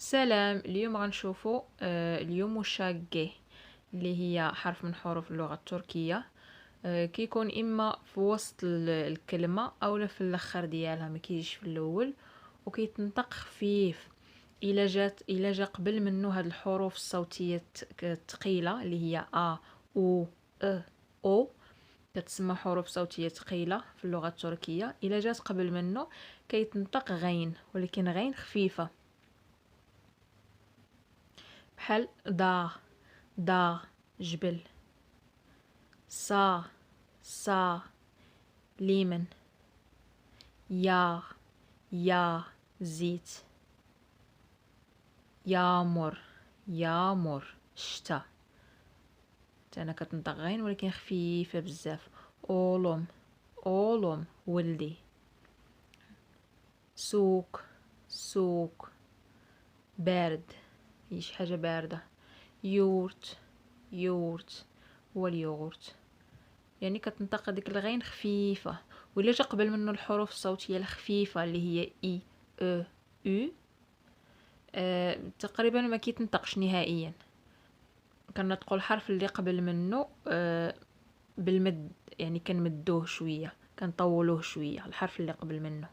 سلام. اليوم غنشوفو اليوم مشاقة اللي هي حرف من حروف اللغة التركية. كيكون اما في وسط الكلمة اولا في الاخر ديالها، ما كيجيش في الاول وكيتنطق خفيف. الا جا قبل منه هاد الحروف الصوتية الثقيلة اللي هي ا او او، كتسمى حروف صوتية ثقيلة في اللغة التركية. الا جات قبل منه كيتنطق غين، ولكن غين خفيفة، بحال دا جبل، صا ليمن، يا زيت، يامر شتا. انا كتنطق غين ولكن خفيفه بزاف. اولم ولدي. سوق بارد، هي شي حاجه بارده. يورت هو اليوغورت. يعني كتنطق ديك الغين خفيفه. ولا جا قبل منه الحروف الصوتيه الخفيفه اللي هي اي او او، تقريبا ما كيتنطقش نهائيا. كنطقوا الحرف اللي قبل منه بالمد، يعني كنمدوه شويه، كنطولوه شويه الحرف اللي قبل منه.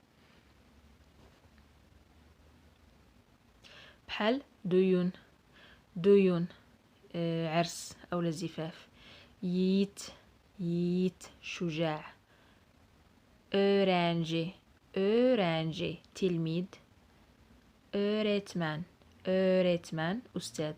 بحال ديون عرس اولا زفاف. ييت شجاع. أورانجي تلميذ. öğretmen أستاذ.